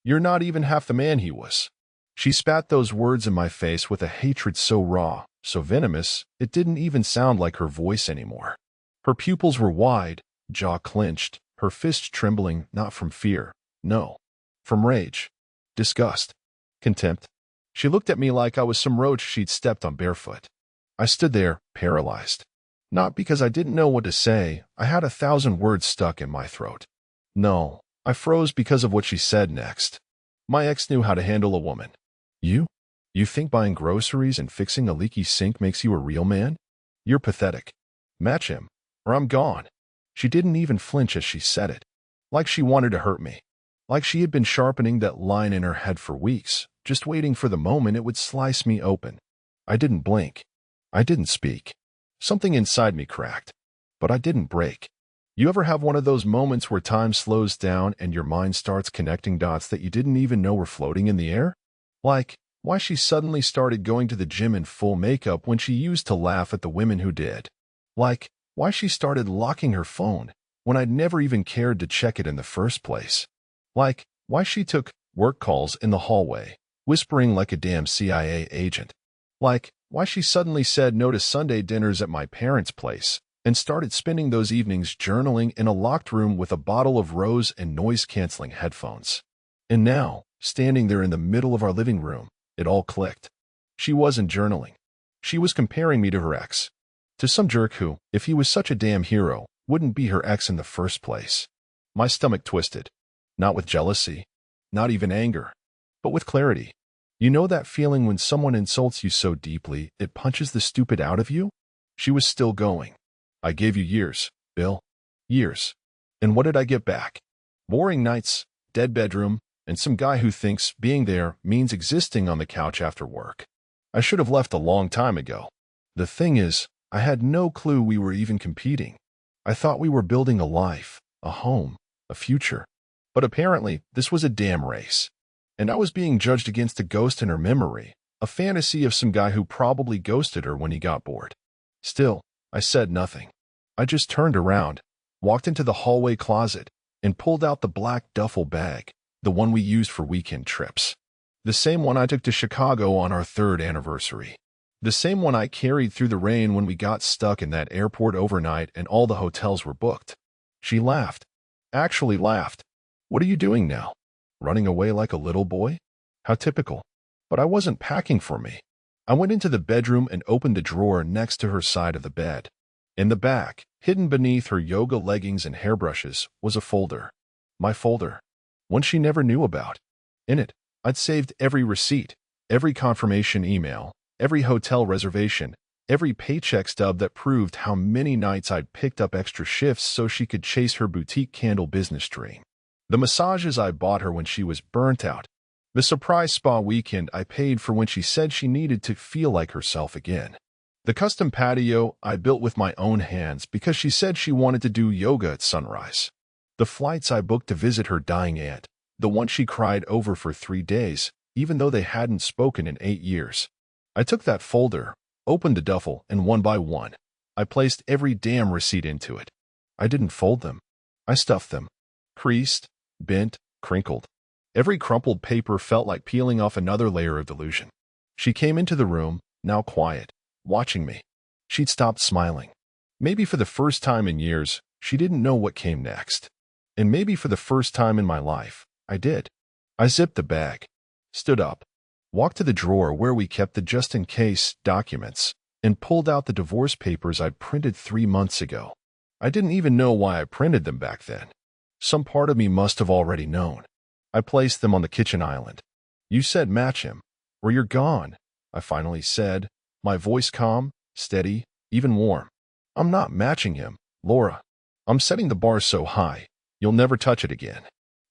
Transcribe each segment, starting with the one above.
You're not even half the man he was." She spat those words in my face with a hatred so raw, so venomous, it didn't even sound like her voice anymore. Her pupils were wide, jaw clenched, her fists trembling, not from fear, no, from rage, disgust, contempt. She looked at me like I was some roach she'd stepped on barefoot. I stood there, paralyzed. Not because I didn't know what to say, I had 1,000 words stuck in my throat. No, I froze because of what she said next. My ex knew how to handle a woman. You? You think buying groceries and fixing a leaky sink makes you a real man? You're pathetic. Match him, or I'm gone. She didn't even flinch as she said it. Like she wanted to hurt me. Like she had been sharpening that line in her head for weeks, just waiting for the moment it would slice me open. I didn't blink. I didn't speak. Something inside me cracked. But I didn't break. You ever have one of those moments where time slows down and your mind starts connecting dots that you didn't even know were floating in the air? Like, why she suddenly started going to the gym in full makeup when she used to laugh at the women who did. Like, why she started locking her phone when I'd never even cared to check it in the first place. Like, why she took work calls in the hallway, whispering like a damn CIA agent. Like, why she suddenly said no to Sunday dinners at my parents' place and started spending those evenings journaling in a locked room with a bottle of rose and noise-canceling headphones. And now, standing there in the middle of our living room, it all clicked. She wasn't journaling. She was comparing me to her ex. To some jerk who, if he was such a damn hero, wouldn't be her ex in the first place. My stomach twisted. Not with jealousy, not even anger, but with clarity. You know that feeling when someone insults you so deeply, it punches the stupid out of you? She was still going. I gave you years, Bill. Years. And what did I get back? Boring nights, dead bedroom, and some guy who thinks being there means existing on the couch after work. I should have left a long time ago. The thing is, I had no clue we were even competing. I thought we were building a life, a home, a future. But apparently, this was a damn race. And I was being judged against a ghost in her memory, a fantasy of some guy who probably ghosted her when he got bored. Still, I said nothing. I just turned around, walked into the hallway closet, and pulled out the black duffel bag, the one we used for weekend trips. The same one I took to Chicago on our 3rd anniversary. The same one I carried through the rain when we got stuck in that airport overnight and all the hotels were booked. She laughed. Actually laughed. What are you doing now? Running away like a little boy? How typical. But I wasn't packing for me. I went into the bedroom and opened the drawer next to her side of the bed. In the back, hidden beneath her yoga leggings and hairbrushes, was a folder. My folder. One she never knew about. In it, I'd saved every receipt, every confirmation email, every hotel reservation, every paycheck stub that proved how many nights I'd picked up extra shifts so she could chase her boutique candle business dream. The massages I bought her when she was burnt out. The surprise spa weekend I paid for when she said she needed to feel like herself again. The custom patio I built with my own hands because she said she wanted to do yoga at sunrise. The flights I booked to visit her dying aunt, the one she cried over for 3 days, even though they hadn't spoken in 8 years. I took that folder, opened the duffel, and one by one, I placed every damn receipt into it. I didn't fold them. I stuffed them. Creased, bent, crinkled. Every crumpled paper felt like peeling off another layer of delusion. She came into the room, now quiet, watching me. She'd stopped smiling. Maybe for the first time in years, she didn't know what came next. And maybe for the first time in my life, I did. I zipped the bag, stood up, walked to the drawer where we kept the just-in-case documents, and pulled out the divorce papers I'd printed 3 months ago. I didn't even know why I printed them back then. Some part of me must have already known. I placed them on the kitchen island. You said match him, or you're gone, I finally said, my voice calm, steady, even warm. I'm not matching him, Laura. I'm setting the bar so high, you'll never touch it again.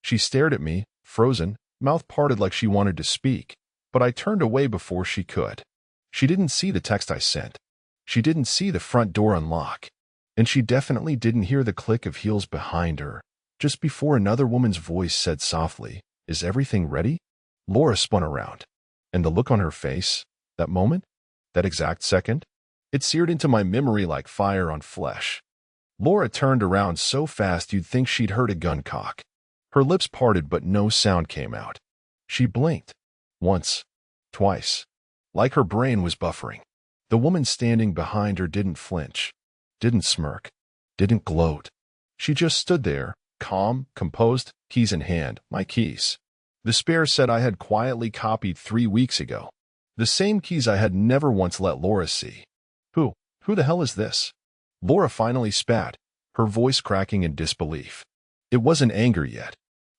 She stared at me, frozen, mouth parted like she wanted to speak, but I turned away before she could. She didn't see the text I sent. She didn't see the front door unlock. And she definitely didn't hear the click of heels behind her, just before another woman's voice said softly, "Is everything ready?" Laura spun around. And the look on her face, that moment, that exact second, it seared into my memory like fire on flesh. Laura turned around so fast you'd think she'd heard a gun cock. Her lips parted, but no sound came out. She blinked. Once. Twice. Like her brain was buffering. The woman standing behind her didn't flinch. Didn't smirk. Didn't gloat. She just stood there, calm, composed, keys in hand, my keys. The spare set I had quietly copied 3 weeks ago. The same keys I had never once let Laura see. Who the hell is this? Laura finally spat, her voice cracking in disbelief. It wasn't anger yet.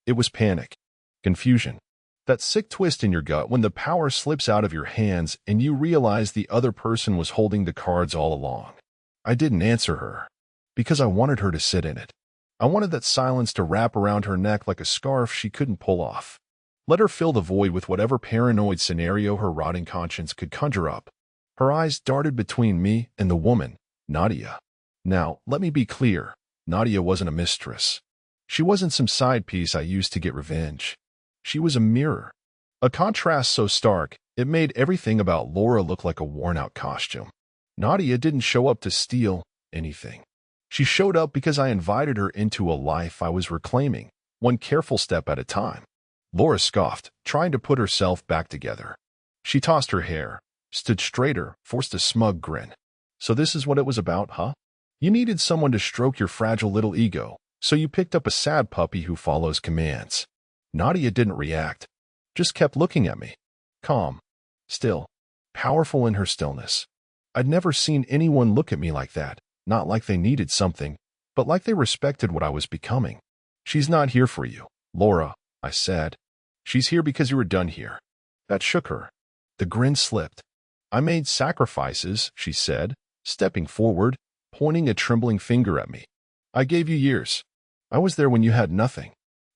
It was panic. Confusion. That sick twist in your gut when the power slips out of your hands and you realize the other person was holding the cards all along. I didn't answer her. Because I wanted her to sit in it. I wanted that silence to wrap around her neck like a scarf she couldn't pull off. Let her fill the void with whatever paranoid scenario her rotting conscience could conjure up. Her eyes darted between me and the woman, Nadia. Now, let me be clear. Nadia wasn't a mistress. She wasn't some side piece I used to get revenge. She was a mirror. A contrast so stark, it made everything about Laura look like a worn-out costume. Nadia didn't show up to steal anything. She showed up because I invited her into a life I was reclaiming, one careful step at a time. Laura scoffed, trying to put herself back together. She tossed her hair, stood straighter, forced a smug grin. So this is what it was about, huh? You needed someone to stroke your fragile little ego, so you picked up a sad puppy who follows commands. Nadia didn't react, just kept looking at me. Calm, still, powerful in her stillness. I'd never seen anyone look at me like that, not like they needed something, but like they respected what I was becoming. She's not here for you, Laura, I said. She's here because you were done here. That shook her. The grin slipped. I made sacrifices, she said, stepping forward, pointing a trembling finger at me. I gave you years. I was there when you had nothing.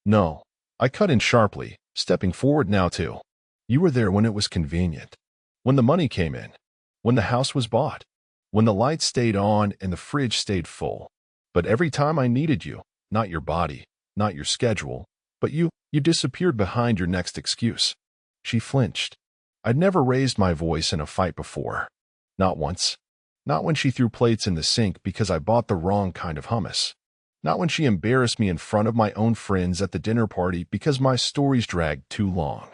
No, I cut in sharply, stepping forward now too. You were there when it was convenient. When the money came in. When the house was bought. When the lights stayed on and the fridge stayed full. But every time I needed you, not your body, not your schedule, but you disappeared behind your next excuse. She flinched. I'd never raised my voice in a fight before. Not once. Not when she threw plates in the sink because I bought the wrong kind of hummus. Not when she embarrassed me in front of my own friends at the dinner party because my stories dragged too long.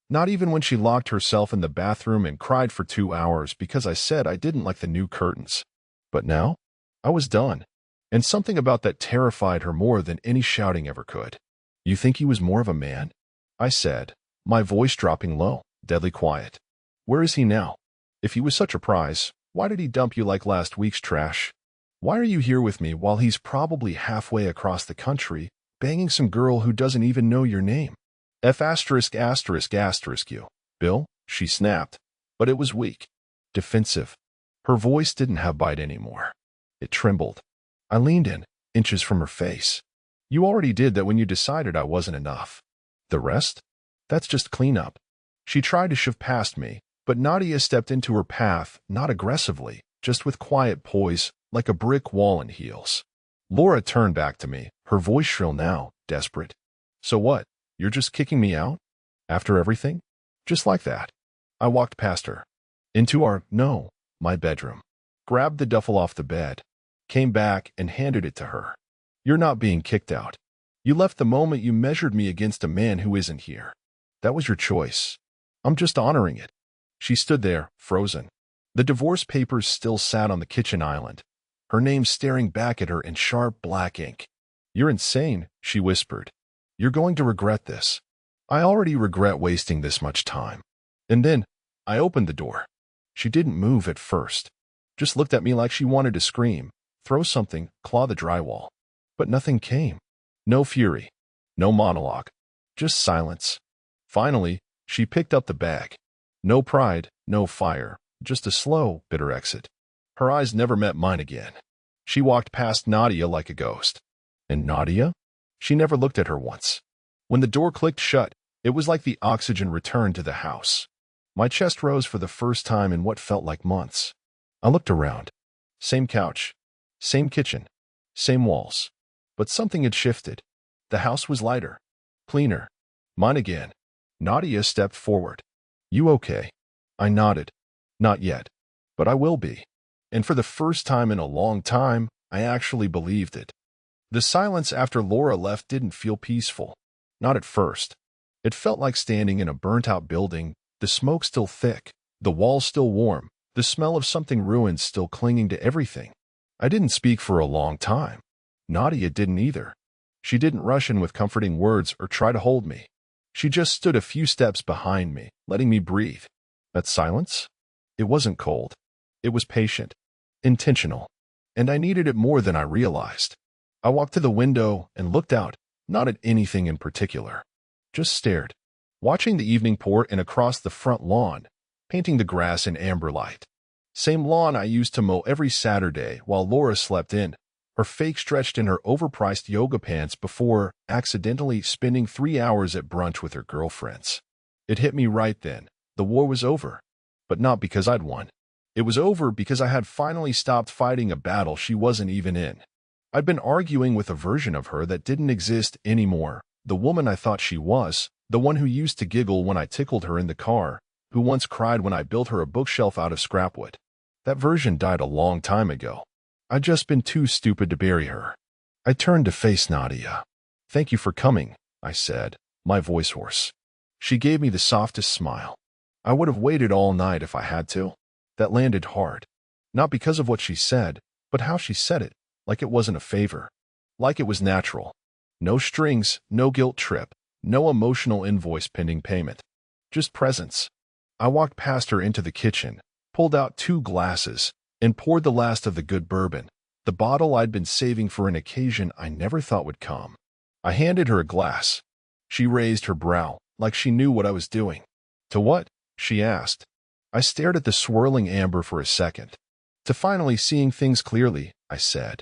Not even when she locked herself in the bathroom and cried for 2 hours because I said I didn't like the new curtains. But now, I was done. And something about that terrified her more than any shouting ever could. You think he was more of a man? I said, my voice dropping low, deadly quiet. Where is he now? If he was such a prize, why did he dump you like last week's trash? Why are you here with me while he's probably halfway across the country, banging some girl who doesn't even know your name? You. Bill, she snapped, but it was weak. Defensive. Her voice didn't have bite anymore. It trembled. I leaned in, inches from her face. You already did that when you decided I wasn't enough. The rest? That's just cleanup. She tried to shove past me, but Nadia stepped into her path, not aggressively, just with quiet poise, like a brick wall in heels. Laura turned back to me, her voice shrill now, desperate. So what? You're just kicking me out? After everything? Just like that. I walked past her. Into my bedroom. Grabbed the duffel off the bed. Came back and handed it to her. You're not being kicked out. You left the moment you measured me against a man who isn't here. That was your choice. I'm just honoring it. She stood there, frozen. The divorce papers still sat on the kitchen island, her name staring back at her in sharp black ink. You're insane, she whispered. You're going to regret this. I already regret wasting this much time. And then, I opened the door. She didn't move at first. Just looked at me like she wanted to scream, throw something, claw the drywall. But nothing came. No fury. No monologue. Just silence. Finally, she picked up the bag. No pride, no fire, just a slow, bitter exit. Her eyes never met mine again. She walked past Nadia like a ghost. And Nadia? She never looked at her once. When the door clicked shut, it was like the oxygen returned to the house. My chest rose for the first time in what felt like months. I looked around. Same couch. Same kitchen. Same walls. But something had shifted. The house was lighter. Cleaner. Mine again. Nadia stepped forward. You okay? I nodded. Not yet. But I will be. And for the first time in a long time, I actually believed it. The silence after Laura left didn't feel peaceful. Not at first. It felt like standing in a burnt-out building, the smoke still thick, the walls still warm, the smell of something ruined still clinging to everything. I didn't speak for a long time. Nadia didn't either. She didn't rush in with comforting words or try to hold me. She just stood a few steps behind me, letting me breathe. That silence? It wasn't cold. It was patient, intentional, and I needed it more than I realized. I walked to the window and looked out, not at anything in particular. Just stared, watching the evening pour in across the front lawn, painting the grass in amber light. Same lawn I used to mow every Saturday while Laura slept in, her fake stretched in her overpriced yoga pants before accidentally spending 3 hours at brunch with her girlfriends. It hit me right then. The war was over. But not because I'd won. It was over because I had finally stopped fighting a battle she wasn't even in. I'd been arguing with a version of her that didn't exist anymore, the woman I thought she was, the one who used to giggle when I tickled her in the car, who once cried when I built her a bookshelf out of scrapwood. That version died a long time ago. I'd just been too stupid to bury her. I turned to face Nadia. "Thank you for coming," I said, my voice hoarse. She gave me the softest smile. I would have waited all night if I had to. That landed hard. Not because of what she said, but how she said it, like it wasn't a favor. Like it was natural. No strings, no guilt trip, no emotional invoice pending payment. Just presence. I walked past her into the kitchen, pulled out 2 glasses, and poured the last of the good bourbon, the bottle I'd been saving for an occasion I never thought would come. I handed her a glass. She raised her brow, like she knew what I was doing. "To what?" she asked. I stared at the swirling amber for a second. "To finally seeing things clearly," I said.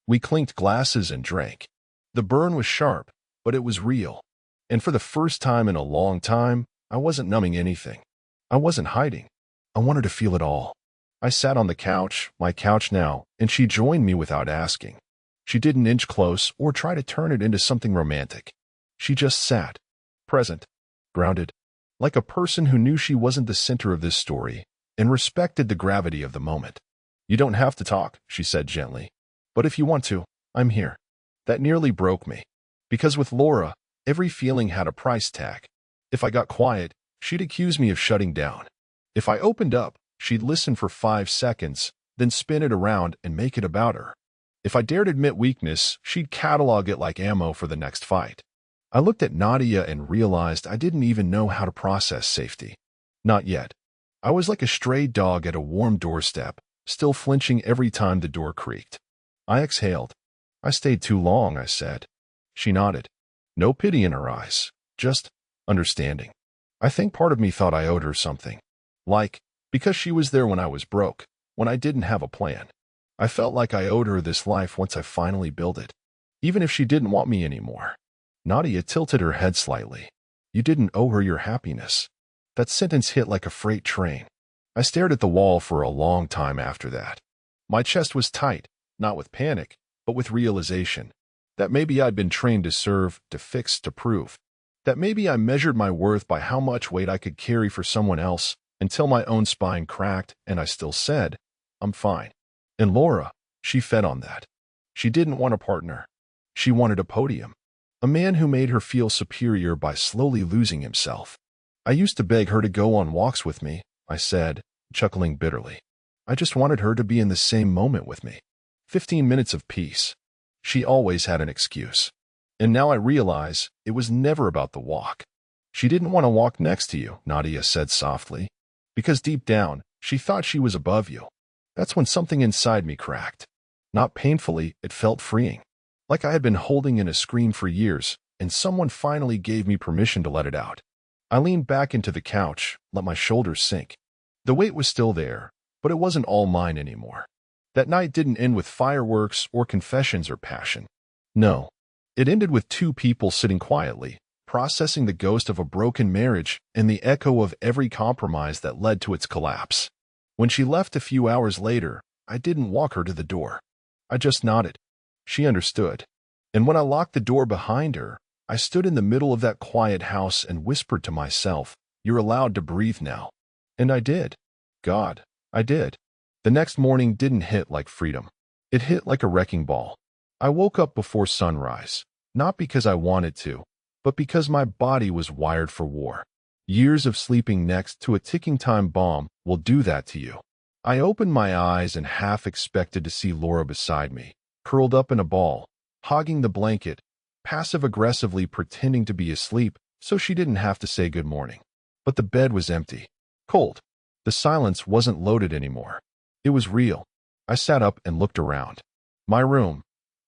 We clinked glasses and drank. The burn was sharp, but it was real. And for the first time in a long time, I wasn't numbing anything. I wasn't hiding. I wanted to feel it all. I sat on the couch, my couch now, and she joined me without asking. She didn't inch close or try to turn it into something romantic. She just sat, present, grounded, like a person who knew she wasn't the center of this story and respected the gravity of the moment. "You don't have to talk," she said gently. "But if you want to, I'm here." That nearly broke me. Because with Laura, every feeling had a price tag. If I got quiet, she'd accuse me of shutting down. If I opened up, she'd listen for 5 seconds, then spin it around and make it about her. If I dared admit weakness, she'd catalog it like ammo for the next fight. I looked at Nadia and realized I didn't even know how to process safety. Not yet. I was like a stray dog at a warm doorstep, still flinching every time the door creaked. I exhaled. "I stayed too long," I said. She nodded. No pity in her eyes, just understanding. I think part of me thought I owed her something. Like, because she was there when I was broke, when I didn't have a plan. I felt like I owed her this life once I finally built it, even if she didn't want me anymore. Nadia tilted her head slightly. "You didn't owe her your happiness." That sentence hit like a freight train. I stared at the wall for a long time after that. My chest was tight, not with panic, but with realization. That maybe I'd been trained to serve, to fix, to prove. That maybe I measured my worth by how much weight I could carry for someone else until my own spine cracked and I still said, "I'm fine." And Laura, she fed on that. She didn't want a partner. She wanted a podium. A man who made her feel superior by slowly losing himself. I used to beg her to go on walks with me, I said, chuckling bitterly. I just wanted her to be in the same moment with me. 15 minutes of peace. She always had an excuse. And now I realize it was never about the walk. She didn't want to walk next to you, Nadia said softly, because deep down, she thought she was above you. That's when something inside me cracked. Not painfully, it felt freeing. Like I had been holding in a scream for years, and someone finally gave me permission to let it out. I leaned back into the couch, let my shoulders sink. The weight was still there, but it wasn't all mine anymore. That night didn't end with fireworks or confessions or passion. No. It ended with 2 people sitting quietly, processing the ghost of a broken marriage and the echo of every compromise that led to its collapse. When she left a few hours later, I didn't walk her to the door. I just nodded. She understood. And when I locked the door behind her, I stood in the middle of that quiet house and whispered to myself, "You're allowed to breathe now." And I did. God, I did. The next morning didn't hit like freedom. It hit like a wrecking ball. I woke up before sunrise, not because I wanted to, but because my body was wired for war. Years of sleeping next to a ticking time bomb will do that to you. I opened my eyes and half expected to see Laura beside me, curled up in a ball, hogging the blanket, passive-aggressively pretending to be asleep so she didn't have to say good morning. But the bed was empty, cold. The silence wasn't loaded anymore. It was real. I sat up and looked around. My room.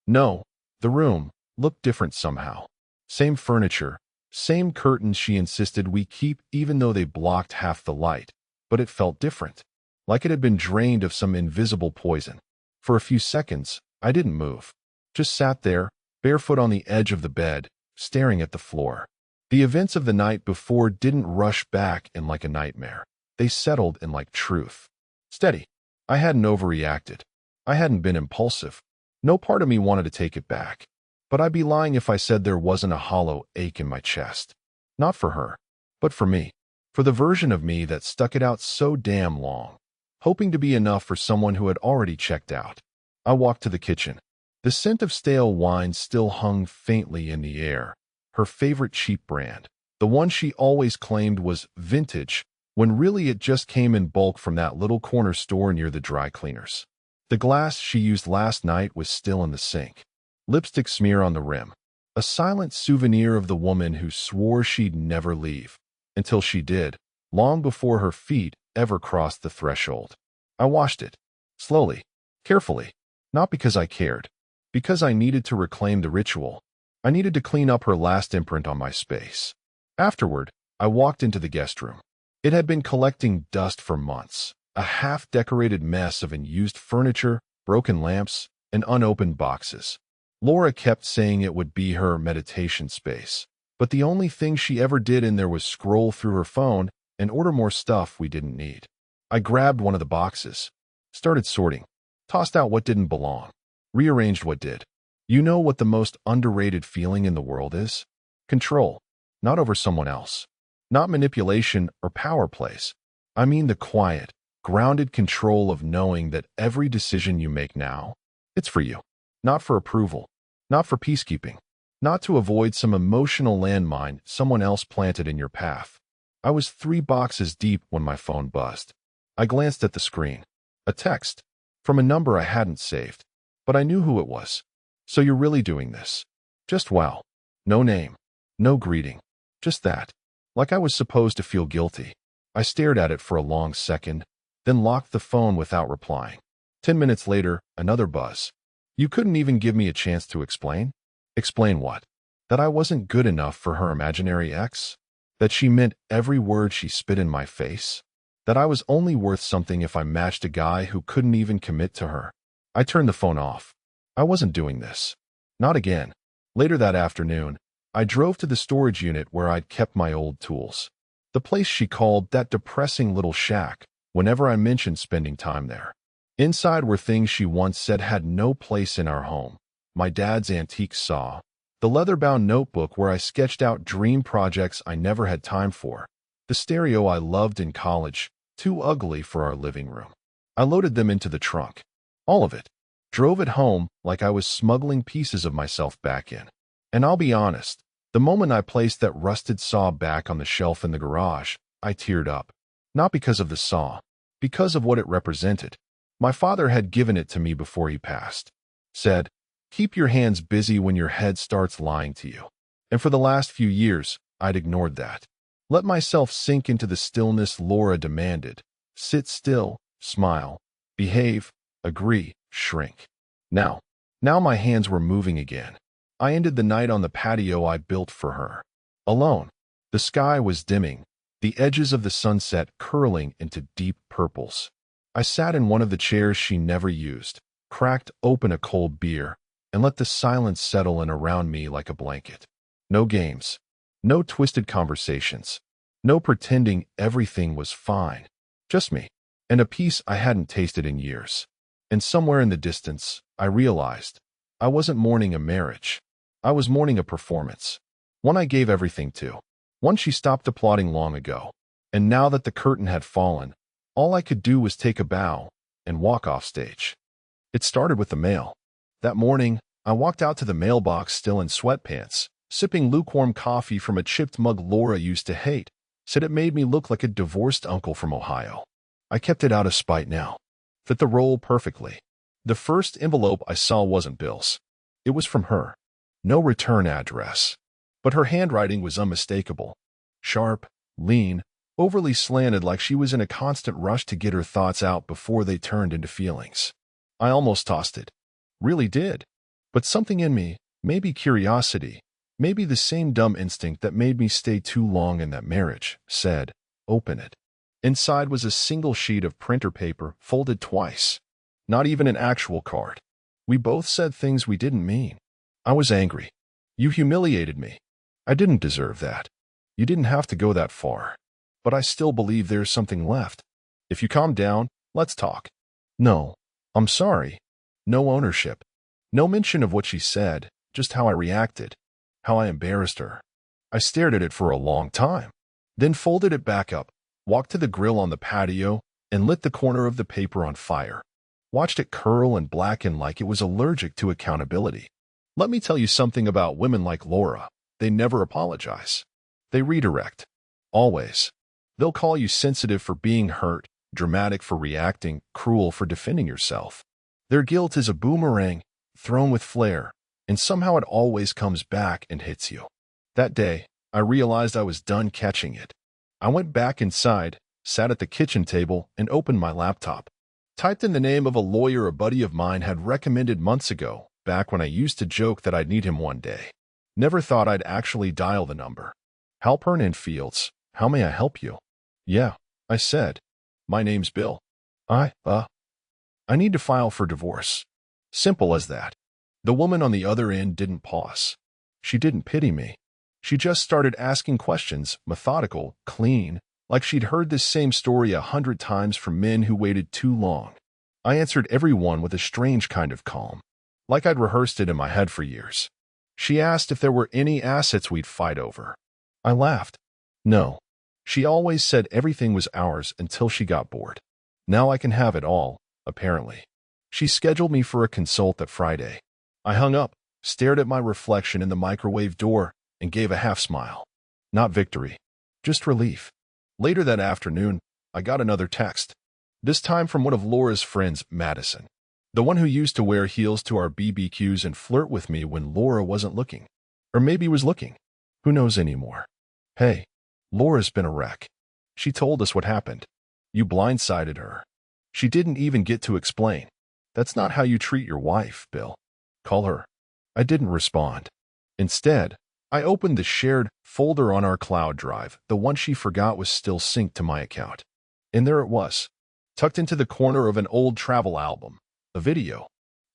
No, the room looked different somehow. Same furniture, same curtains she insisted we keep even though they blocked half the light, but it felt different, like it had been drained of some invisible poison. For a few seconds, I didn't move, just sat there, barefoot on the edge of the bed, staring at the floor. The events of the night before didn't rush back in like a nightmare. They settled in like truth. Steady. I hadn't overreacted. I hadn't been impulsive. No part of me wanted to take it back. But I'd be lying if I said there wasn't a hollow ache in my chest. Not for her, but for me. For the version of me that stuck it out so damn long, hoping to be enough for someone who had already checked out. I walked to the kitchen. The scent of stale wine still hung faintly in the air. Her favorite cheap brand. The one she always claimed was vintage, when really it just came in bulk from that little corner store near the dry cleaners. The glass she used last night was still in the sink. Lipstick smear on the rim. A silent souvenir of the woman who swore she'd never leave. Until she did, long before her feet ever crossed the threshold. I washed it. Slowly. Carefully. Not because I cared. Because I needed to reclaim the ritual. I needed to clean up her last imprint on my space. Afterward, I walked into the guest room. It had been collecting dust for months. A half-decorated mess of unused furniture, broken lamps, and unopened boxes. Laura kept saying it would be her meditation space, but the only thing she ever did in there was scroll through her phone and order more stuff we didn't need. I grabbed one of the boxes, started sorting, tossed out what didn't belong, rearranged what did. You know what the most underrated feeling in the world is? Control. Not over someone else. Not manipulation or power plays. I mean the quiet, grounded control of knowing that every decision you make now, it's for you. Not for approval. Not for peacekeeping. Not to avoid some emotional landmine someone else planted in your path. I was 3 boxes deep when my phone buzzed. I glanced at the screen. A text. From a number I hadn't saved. But I knew who it was. So you're really doing this. Just wow. No name. No greeting. Just that. Like I was supposed to feel guilty. I stared at it for a long second, then locked the phone without replying. 10 minutes later, another buzz. You couldn't even give me a chance to explain? Explain what? That I wasn't good enough for her imaginary ex? That she meant every word she spit in my face? That I was only worth something if I matched a guy who couldn't even commit to her? I turned the phone off. I wasn't doing this. Not again. Later that afternoon, I drove to the storage unit where I'd kept my old tools. The place she called that depressing little shack whenever I mentioned spending time there. Inside were things she once said had no place in our home. My dad's antique saw, the leather-bound notebook where I sketched out dream projects I never had time for, the stereo I loved in college, too ugly for our living room. I loaded them into the trunk. All of it. Drove it home like I was smuggling pieces of myself back in. And I'll be honest, the moment I placed that rusted saw back on the shelf in the garage, I teared up. Not because of the saw, because of what it represented. My father had given it to me before he passed. Said, keep your hands busy when your head starts lying to you. And for the last few years, I'd ignored that. Let myself sink into the stillness Laura demanded. Sit still, smile, behave, agree, shrink. Now my hands were moving again. I ended the night on the patio I built for her. Alone. The sky was dimming, the edges of the sunset curling into deep purples. I sat in one of the chairs she never used, cracked open a cold beer, and let the silence settle in around me like a blanket. No games. No twisted conversations. No pretending everything was fine. Just me. And a peace I hadn't tasted in years. And somewhere in the distance, I realized I wasn't mourning a marriage. I was mourning a performance. One I gave everything to. One she stopped applauding long ago. And now that the curtain had fallen, all I could do was take a bow and walk off stage. It started with the mail. That morning, I walked out to the mailbox still in sweatpants, sipping lukewarm coffee from a chipped mug Laura used to hate, said it made me look like a divorced uncle from Ohio. I kept it out of spite now. Fit the role perfectly. The first envelope I saw wasn't Bill's. It was from her. No return address. But her handwriting was unmistakable. Sharp, lean, overly slanted, like she was in a constant rush to get her thoughts out before they turned into feelings. I almost tossed it. Really did. But something in me, maybe curiosity, maybe the same dumb instinct that made me stay too long in that marriage, said, "Open it." Inside was a single sheet of printer paper, folded twice. Not even an actual card. We both said things we didn't mean. I was angry. You humiliated me. I didn't deserve that. You didn't have to go that far. But I still believe there's something left. If you calm down, let's talk. No. I'm sorry. No ownership. No mention of what she said, just how I reacted. How I embarrassed her. I stared at it for a long time. Then folded it back up, walked to the grill on the patio, and lit the corner of the paper on fire. Watched it curl and blacken like it was allergic to accountability. Let me tell you something about women like Laura. They never apologize. They redirect. Always. They'll call you sensitive for being hurt, dramatic for reacting, cruel for defending yourself. Their guilt is a boomerang, thrown with flair, and somehow it always comes back and hits you. That day, I realized I was done catching it. I went back inside, sat at the kitchen table, and opened my laptop. Typed in the name of a lawyer a buddy of mine had recommended months ago, back when I used to joke that I'd need him one day. Never thought I'd actually dial the number. Halpern and Fields, how may I help you? Yeah, I said. My name's Bill. I need to file for divorce. Simple as that. The woman on the other end didn't pause. She didn't pity me. She just started asking questions, methodical, clean, like she'd heard this same story 100 times from men who waited too long. I answered every one with a strange kind of calm, like I'd rehearsed it in my head for years. She asked if there were any assets we'd fight over. I laughed. No. She always said everything was ours until she got bored. Now I can have it all, apparently. She scheduled me for a consult that Friday. I hung up, stared at my reflection in the microwave door, and gave a half smile. Not victory. Just relief. Later that afternoon, I got another text. This time from one of Laura's friends, Madison. The one who used to wear heels to our BBQs and flirt with me when Laura wasn't looking. Or maybe was looking. Who knows anymore? Hey, Laura's been a wreck. She told us what happened. You blindsided her. She didn't even get to explain. That's not how you treat your wife, Bill. Call her. I didn't respond. Instead, I opened the shared folder on our cloud drive, the one she forgot was still synced to my account. And there it was, tucked into the corner of an old travel album, a video,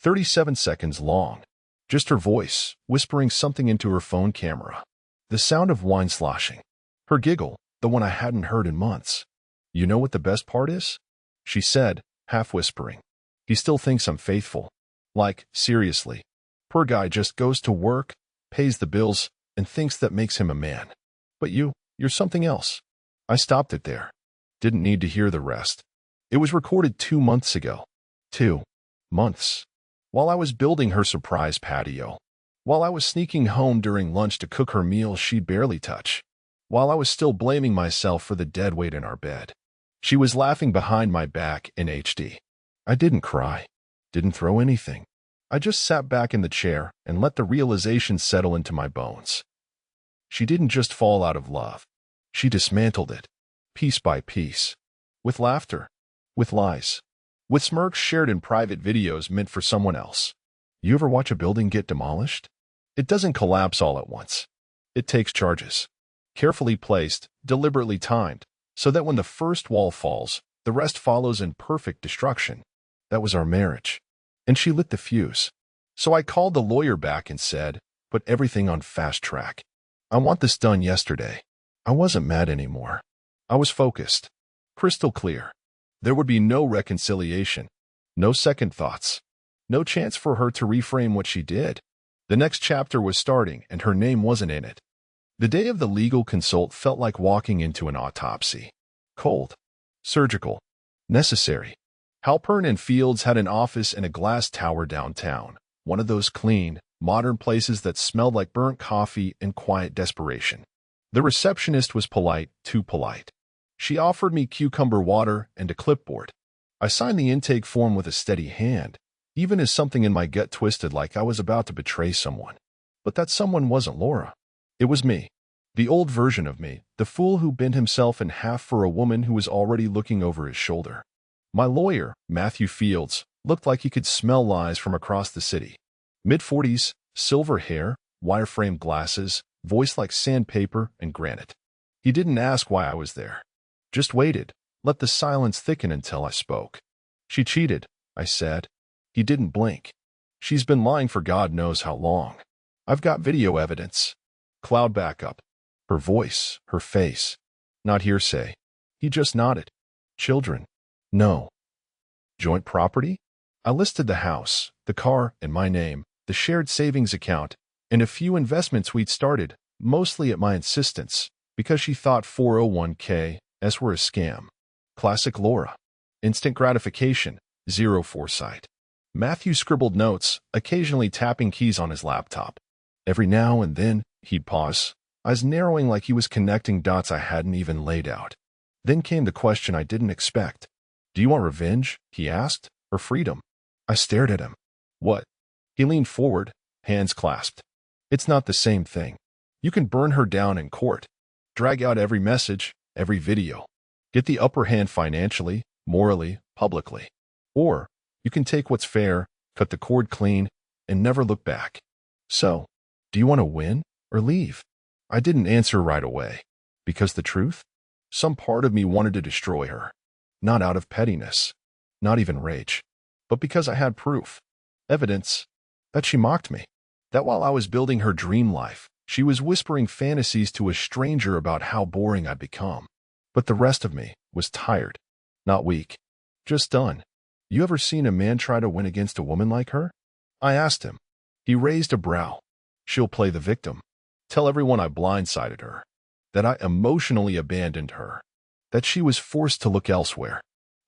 37 seconds long. Just her voice, whispering something into her phone camera. The sound of wine sloshing. Her giggle, the one I hadn't heard in months. You know what the best part is? She said, half whispering. He still thinks I'm faithful. Like, seriously. Poor guy just goes to work, pays the bills, and thinks that makes him a man. But you're something else. I stopped it there. Didn't need to hear the rest. It was recorded 2 months ago. 2 months. While I was building her surprise patio. While I was sneaking home during lunch to cook her meal she'd barely touch. While I was still blaming myself for the dead weight in our bed. She was laughing behind my back in HD. I didn't cry. Didn't throw anything. I just sat back in the chair and let the realization settle into my bones. She didn't just fall out of love. She dismantled it, piece by piece. With laughter. With lies. With smirks shared in private videos meant for someone else. You ever watch a building get demolished? It doesn't collapse all at once. It takes charges. Carefully placed, deliberately timed, so that when the first wall falls, the rest follows in perfect destruction. That was our marriage. And she lit the fuse. So I called the lawyer back and said, put everything on fast track. I want this done yesterday. I wasn't mad anymore. I was focused. Crystal clear. There would be no reconciliation. No second thoughts. No chance for her to reframe what she did. The next chapter was starting and her name wasn't in it. The day of the legal consult felt like walking into an autopsy. Cold. Surgical. Necessary. Halpern and Fields had an office in a glass tower downtown, one of those clean, modern places that smelled like burnt coffee and quiet desperation. The receptionist was polite, too polite. She offered me cucumber water and a clipboard. I signed the intake form with a steady hand, even as something in my gut twisted like I was about to betray someone. But that someone wasn't Laura. It was me. The old version of me, the fool who bent himself in half for a woman who was already looking over his shoulder. My lawyer, Matthew Fields, looked like he could smell lies from across the city. Mid-40s, silver hair, wireframe glasses, voice like sandpaper and granite. He didn't ask why I was there. Just waited, let the silence thicken until I spoke. She cheated, I said. He didn't blink. She's been lying for God knows how long. I've got video evidence. Cloud backup. Her voice, her face. Not hearsay. He just nodded. Children? No. Joint property? I listed the house, the car, and my name, the shared savings account, and a few investments we'd started, mostly at my insistence, because she thought 401(k)s were a scam. Classic Laura. Instant gratification, zero foresight. Matthew scribbled notes, occasionally tapping keys on his laptop. Every now and then, he'd pause, eyes narrowing like he was connecting dots I hadn't even laid out. Then came the question I didn't expect. Do you want revenge? He asked, or freedom? I stared at him. What? He leaned forward, hands clasped. It's not the same thing. You can burn her down in court. Drag out every message, every video. Get the upper hand financially, morally, publicly. Or, you can take what's fair, cut the cord clean, and never look back. So, do you want to win or leave? I didn't answer right away. Because the truth? Some part of me wanted to destroy her. Not out of pettiness. Not even rage. But because I had proof. Evidence. That she mocked me. That while I was building her dream life, she was whispering fantasies to a stranger about how boring I'd become. But the rest of me was tired. Not weak. Just done. You ever seen a man try to win against a woman like her? I asked him. He raised a brow. She'll play the victim. Tell everyone I blindsided her. That I emotionally abandoned her. That she was forced to look elsewhere.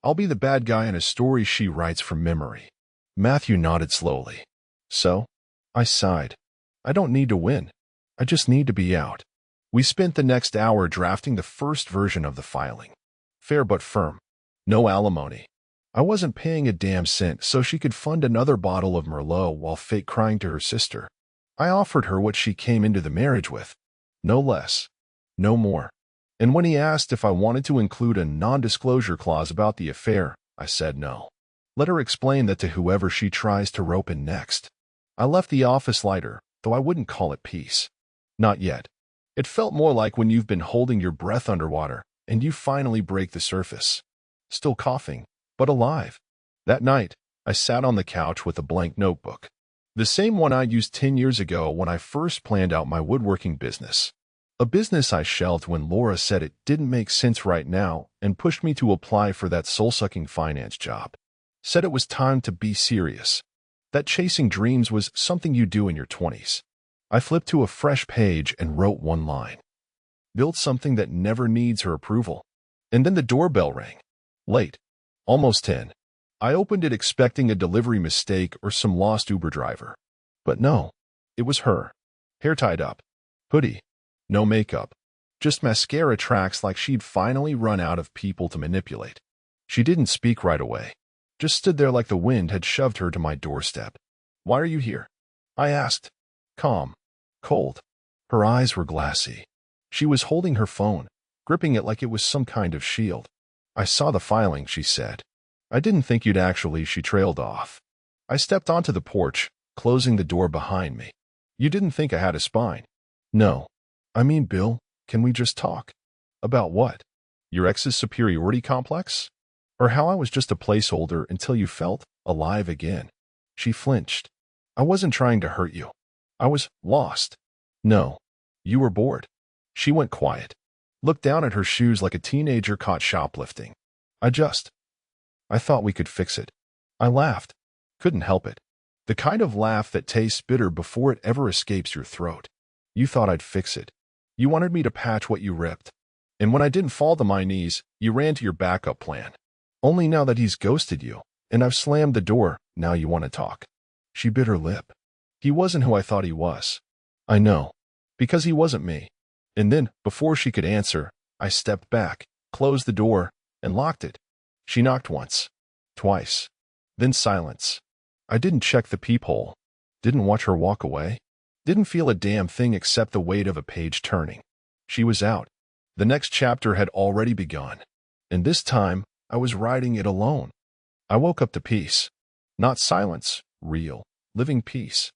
I'll be the bad guy in a story she writes from memory. Matthew nodded slowly. So? I sighed. I don't need to win. I just need to be out. We spent the next hour drafting the first version of the filing. Fair but firm. No alimony. I wasn't paying a damn cent so she could fund another bottle of Merlot while fake crying to her sister. I offered her what she came into the marriage with. No less. No more. And when he asked if I wanted to include a non-disclosure clause about the affair, I said no. Let her explain that to whoever she tries to rope in next. I left the office lighter, though I wouldn't call it peace. Not yet. It felt more like when you've been holding your breath underwater, and you finally break the surface. Still coughing, but alive. That night, I sat on the couch with a blank notebook. The same one I used 10 years ago when I first planned out my woodworking business. A business I shelved when Laura said it didn't make sense right now and pushed me to apply for that soul-sucking finance job. Said it was time to be serious. That chasing dreams was something you do in your 20s. I flipped to a fresh page and wrote one line. Build something that never needs her approval. And then the doorbell rang. Late. Almost 10. I opened it expecting a delivery mistake or some lost Uber driver. But no. It was her. Hair tied up. Hoodie. No makeup. Just mascara tracks like she'd finally run out of people to manipulate. She didn't speak right away. Just stood there like the wind had shoved her to my doorstep. Why are you here? I asked. Calm. Cold. Her eyes were glassy. She was holding her phone, gripping it like it was some kind of shield. I saw the filing, she said. I didn't think you'd actually, she trailed off. I stepped onto the porch, closing the door behind me. You didn't think I had a spine? No. I mean, Bill, can we just talk? About what? Your ex's superiority complex? Or how I was just a placeholder until you felt alive again? She flinched. I wasn't trying to hurt you. I was lost. No. You were bored. She went quiet. Looked down at her shoes like a teenager caught shoplifting. I thought we could fix it. I laughed. Couldn't help it. The kind of laugh that tastes bitter before it ever escapes your throat. You thought I'd fix it. You wanted me to patch what you ripped. And when I didn't fall to my knees, you ran to your backup plan. Only now that he's ghosted you, and I've slammed the door, now you want to talk. She bit her lip. He wasn't who I thought he was. I know. Because he wasn't me. And then, before she could answer, I stepped back, closed the door, and locked it. She knocked once. Twice. Then silence. I didn't check the peephole. Didn't watch her walk away. Didn't feel a damn thing except the weight of a page turning. She was out. The next chapter had already begun. And this time, I was writing it alone. I woke up to peace. Not silence, real, living peace.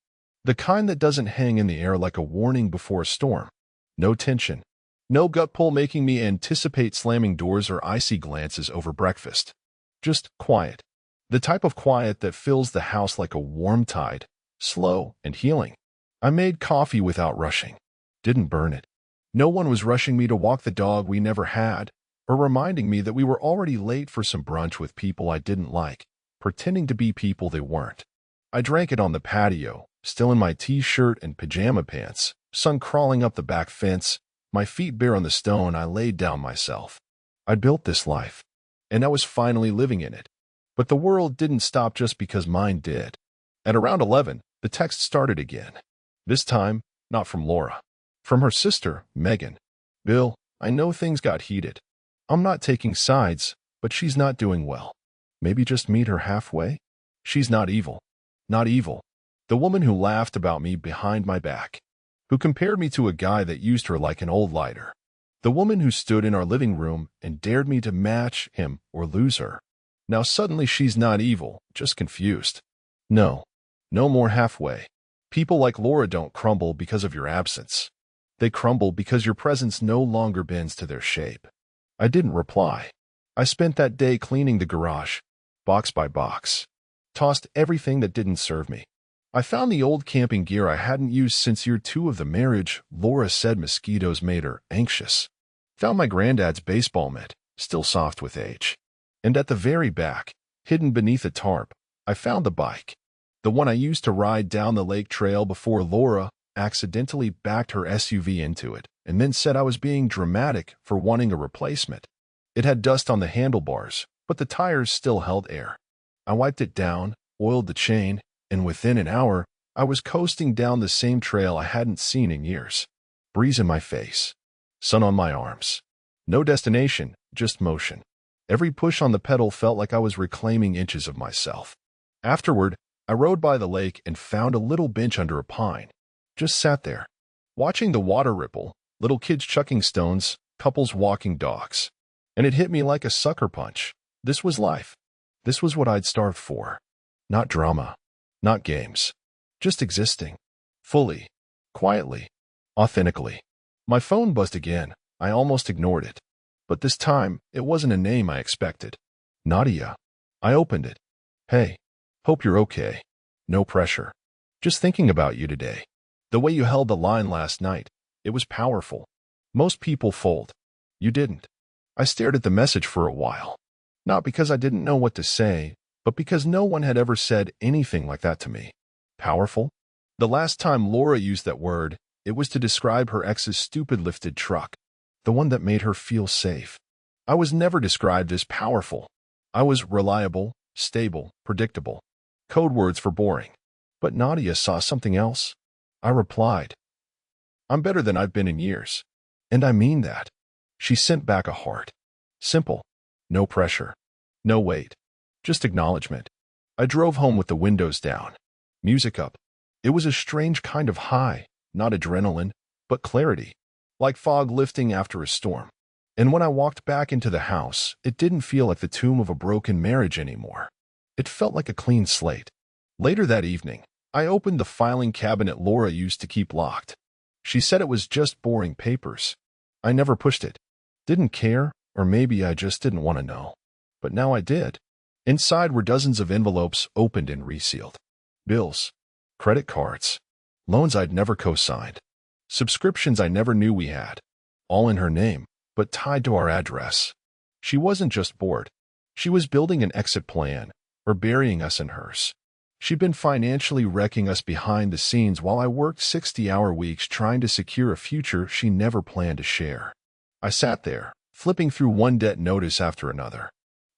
The kind that doesn't hang in the air like a warning before a storm. No tension. No gut pull making me anticipate slamming doors or icy glances over breakfast. Just quiet. The type of quiet that fills the house like a warm tide, slow and healing. I made coffee without rushing. Didn't burn it. No one was rushing me to walk the dog we never had, or reminding me that we were already late for some brunch with people I didn't like, pretending to be people they weren't. I drank it on the patio, still in my t-shirt and pajama pants, sun crawling up the back fence, my feet bare on the stone I laid down myself. I'd built this life, and I was finally living in it. But the world didn't stop just because mine did. At around 11, the text started again. This time, not from Laura. From her sister, Megan. Bill, I know things got heated. I'm not taking sides, but she's not doing well. Maybe just meet her halfway? She's not evil. Not evil. The woman who laughed about me behind my back. Who compared me to a guy that used her like an old lighter. The woman who stood in our living room and dared me to match him or lose her. Now suddenly she's not evil, just confused. No. No more halfway. People like Laura don't crumble because of your absence. They crumble because your presence no longer bends to their shape. I didn't reply. I spent that day cleaning the garage, box by box. Tossed everything that didn't serve me. I found the old camping gear I hadn't used since year 2 of the marriage. Laura said mosquitoes made her anxious. Found my granddad's baseball mitt, still soft with age. And at the very back, hidden beneath a tarp, I found the bike. The one I used to ride down the lake trail before Laura accidentally backed her SUV into it and then said I was being dramatic for wanting a replacement. It had dust on the handlebars, but the tires still held air. I wiped it down, oiled the chain, and within an hour, I was coasting down the same trail I hadn't seen in years. Breeze in my face. Sun on my arms. No destination, just motion. Every push on the pedal felt like I was reclaiming inches of myself. Afterward, I rode by the lake and found a little bench under a pine. Just sat there, watching the water ripple, little kids chucking stones, couples walking dogs. And it hit me like a sucker punch. This was life. This was what I'd starved for. Not drama. Not games. Just existing. Fully. Quietly. Authentically. My phone buzzed again. I almost ignored it. But this time, it wasn't a name I expected. Nadia. I opened it. Hey. Hope you're okay. No pressure. Just thinking about you today. The way you held the line last night. It was powerful. Most people fold. You didn't. I stared at the message for a while. Not because I didn't know what to say, but because no one had ever said anything like that to me. Powerful? The last time Laura used that word, it was to describe her ex's stupid lifted truck. The one that made her feel safe. I was never described as powerful. I was reliable, stable, predictable. Code words for boring. But Nadia saw something else. I replied, I'm better than I've been in years. And I mean that. She sent back a heart. Simple. No pressure. No weight. Just acknowledgement. I drove home with the windows down. Music up. It was a strange kind of high, not adrenaline, but clarity. Like fog lifting after a storm. And when I walked back into the house, it didn't feel like the tomb of a broken marriage anymore. It felt like a clean slate. Later that evening, I opened the filing cabinet Laura used to keep locked. She said it was just boring papers. I never pushed it. Didn't care, or maybe I just didn't want to know. But now I did. Inside were dozens of envelopes opened and resealed. Bills. Credit cards. Loans I'd never co-signed. Subscriptions I never knew we had. All in her name, but tied to our address. She wasn't just bored. She was building an exit plan, or burying us in hers. She'd been financially wrecking us behind the scenes while I worked 60-hour weeks trying to secure a future she never planned to share. I sat there, flipping through one debt notice after another.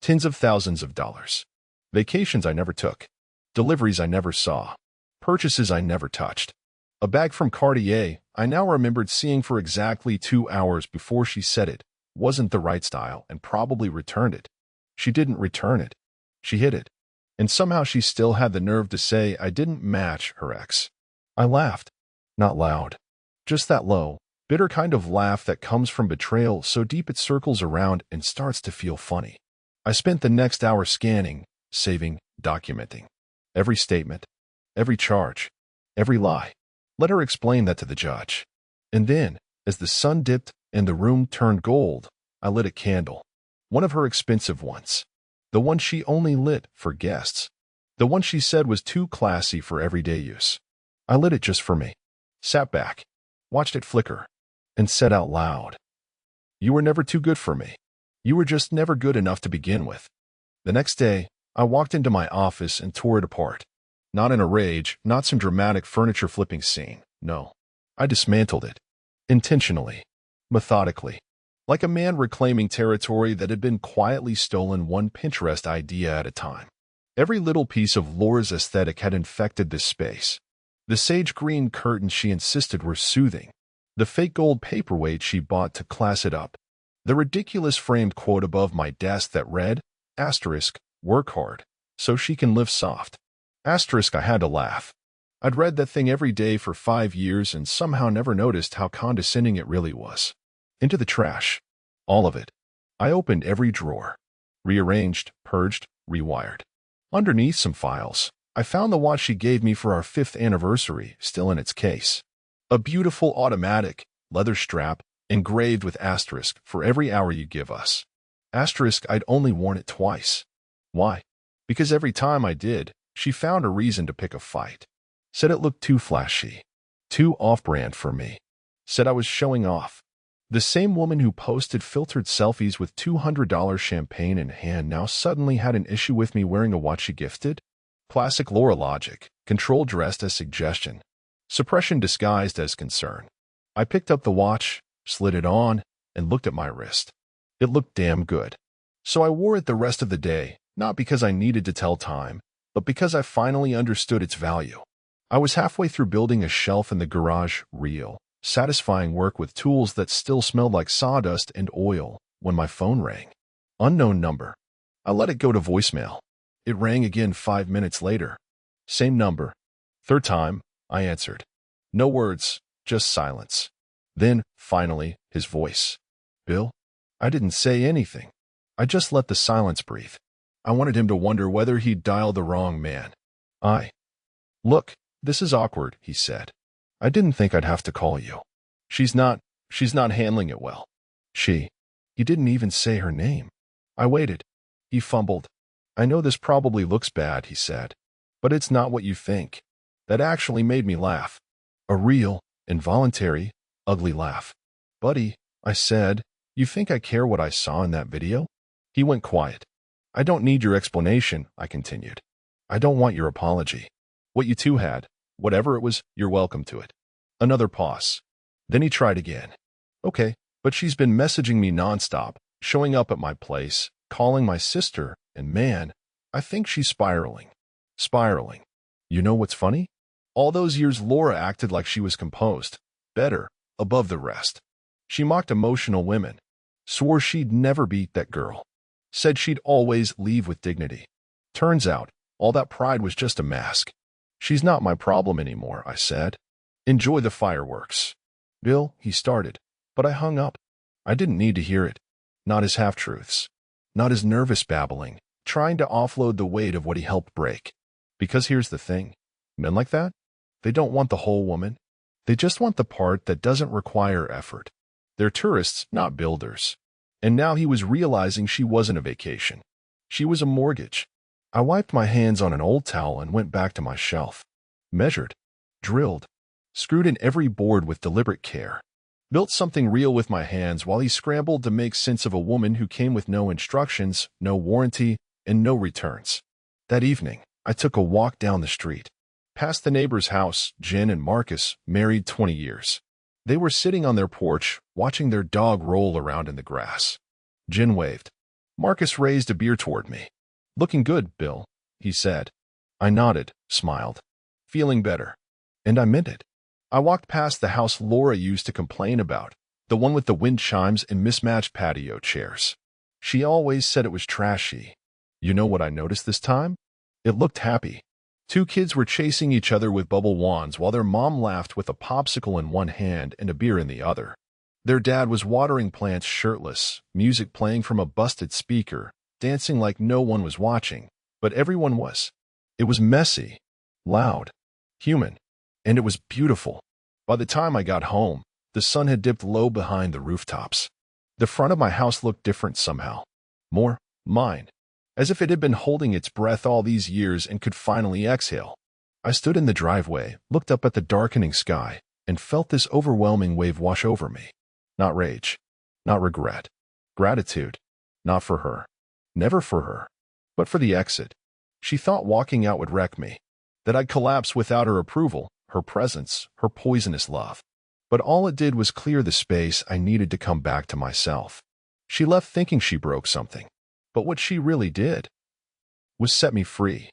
Tens of thousands of dollars. Vacations I never took. Deliveries I never saw. Purchases I never touched. A bag from Cartier I now remembered seeing for exactly 2 hours before she said it wasn't the right style and probably returned it. She didn't return it. She hid it. And somehow she still had the nerve to say I didn't match her ex. I laughed. Not loud. Just that low, bitter kind of laugh that comes from betrayal so deep it circles around and starts to feel funny. I spent the next hour scanning, saving, documenting. Every statement, every charge, every lie. Let her explain that to the judge. And then, as the sun dipped and the room turned gold, I lit a candle. One of her expensive ones. The one she only lit for guests. The one she said was too classy for everyday use. I lit it just for me. Sat back, watched it flicker, and said out loud, "You were never too good for me. You were just never good enough to begin with." The next day, I walked into my office and tore it apart. Not in a rage, not some dramatic furniture flipping scene. No. I dismantled it. Intentionally. Methodically. Like a man reclaiming territory that had been quietly stolen one Pinterest idea at a time. Every little piece of Laura's aesthetic had infected this space. The sage green curtains she insisted were soothing. The fake gold paperweight she bought to class it up. The ridiculous framed quote above my desk that read, asterisk, work hard, so she can live soft. Asterisk, I had to laugh. I'd read that thing every day for 5 years and somehow never noticed how condescending it really was. Into the trash. All of it. I opened every drawer. Rearranged, purged, rewired. Underneath some files, I found the watch she gave me for our 5th anniversary still in its case. A beautiful automatic, leather strap, engraved with asterisk for every hour you give us. Asterisk, I'd only worn it twice. Why? Because every time I did, she found a reason to pick a fight. Said it looked too flashy. Too off-brand for me. Said I was showing off. The same woman who posted filtered selfies with $200 champagne in hand now suddenly had an issue with me wearing a watch she gifted? Classic Laura logic. Control dressed as suggestion. Suppression disguised as concern. I picked up the watch, slid it on, and looked at my wrist. It looked damn good. So I wore it the rest of the day, not because I needed to tell time, but because I finally understood its value. I was halfway through building a shelf in the garage, real, satisfying work with tools that still smelled like sawdust and oil, when my phone rang. Unknown number. I let it go to voicemail. It rang again 5 minutes later. Same number. Third time, I answered. No words, just silence. Then, finally, his voice. "Bill?" I didn't say anything. I just let the silence breathe. I wanted him to wonder whether he'd dialed the wrong man. Look, this is awkward, he said. I didn't think I'd have to call you. She's not handling it well. He didn't even say her name. I waited. He fumbled. I know this probably looks bad, he said, but it's not what you think. That actually made me laugh. A real, involuntary, ugly laugh. Buddy, I said, you think I care what I saw in that video? He went quiet. I don't need your explanation, I continued. I don't want your apology. What you two had, whatever it was, you're welcome to it. Another pause. Then he tried again. Okay, but she's been messaging me nonstop, showing up at my place, calling my sister, and man, I think she's spiraling. Spiraling. You know what's funny? All those years Laura acted like she was composed, better, above the rest. She mocked emotional women, swore she'd never beat that girl, said she'd always leave with dignity. Turns out, all that pride was just a mask. She's not my problem anymore, I said. Enjoy the fireworks. Bill, he started, but I hung up. I didn't need to hear it. Not his half-truths. Not his nervous babbling, trying to offload the weight of what he helped break. Because here's the thing. Men like that? They don't want the whole woman. They just want the part that doesn't require effort. They're tourists, not builders. And now he was realizing she wasn't a vacation. She was a mortgage. I wiped my hands on an old towel and went back to my shelf. Measured. Drilled. Screwed in every board with deliberate care. Built something real with my hands while he scrambled to make sense of a woman who came with no instructions, no warranty, and no returns. That evening, I took a walk down the street. Past the neighbor's house, Jen and Marcus, married 20 years. They were sitting on their porch, watching their dog roll around in the grass. Jen waved. Marcus raised a beer toward me. Looking good, Bill, he said. I nodded, smiled. feeling better. And I meant it. I walked past the house Laura used to complain about, the one with the wind chimes and mismatched patio chairs. She always said it was trashy. You know what I noticed this time? It looked happy. Two kids were chasing each other with bubble wands while their mom laughed with a popsicle in one hand and a beer in the other. Their dad was watering plants shirtless, music playing from a busted speaker, dancing like no one was watching, but everyone was. It was messy, loud, human, and it was beautiful. By the time I got home, the sun had dipped low behind the rooftops. The front of my house looked different somehow. More mine. As if it had been holding its breath all these years and could finally exhale. I stood in the driveway, looked up at the darkening sky, and felt this overwhelming wave wash over me. Not rage, not regret. Gratitude. Not for her. Never for her. But for the exit. She thought walking out would wreck me. That I'd collapse without her approval, her presence, her poisonous love. But all it did was clear the space I needed to come back to myself. She left thinking she broke something. But what she really did was set me free.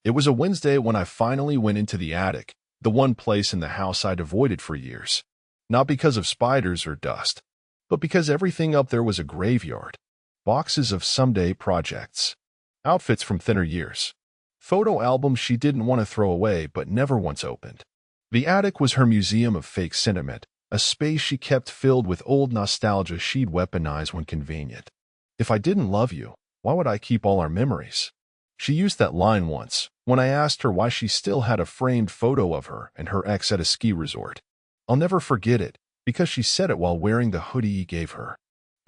It was a Wednesday when I finally went into the attic, the one place in the house I'd avoided for years. Not because of spiders or dust, but because everything up there was a graveyard. Boxes of someday projects. Outfits from thinner years. Photo albums she didn't want to throw away but never once opened. The attic was her museum of fake sentiment, a space she kept filled with old nostalgia she'd weaponize when convenient. If I didn't love you, why would I keep all our memories? She used that line once, when I asked her why she still had a framed photo of her and her ex at a ski resort. I'll never forget it, because she said it while wearing the hoodie he gave her.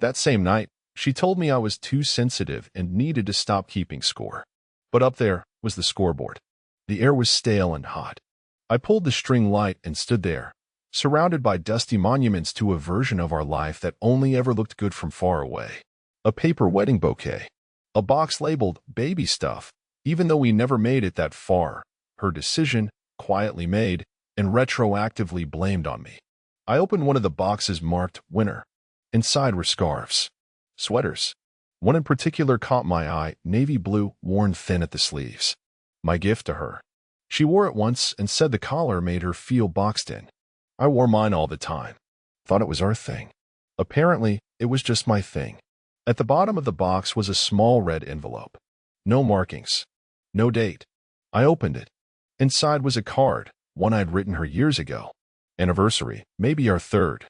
That same night, she told me I was too sensitive and needed to stop keeping score. But up there was the scoreboard. The air was stale and hot. I pulled the string light and stood there, surrounded by dusty monuments to a version of our life that only ever looked good from far away. A paper wedding bouquet. A box labeled baby stuff, even though we never made it that far. Her decision, quietly made, and retroactively blamed on me. I opened one of the boxes marked winter. Inside were scarves. Sweaters. One in particular caught my eye, navy blue, worn thin at the sleeves. My gift to her. She wore it once and said the collar made her feel boxed in. I wore mine all the time. Thought it was our thing. Apparently, it was just my thing. At the bottom of the box was a small red envelope. No markings. No date. I opened it. Inside was a card, one I'd written her years ago. Anniversary, maybe our third.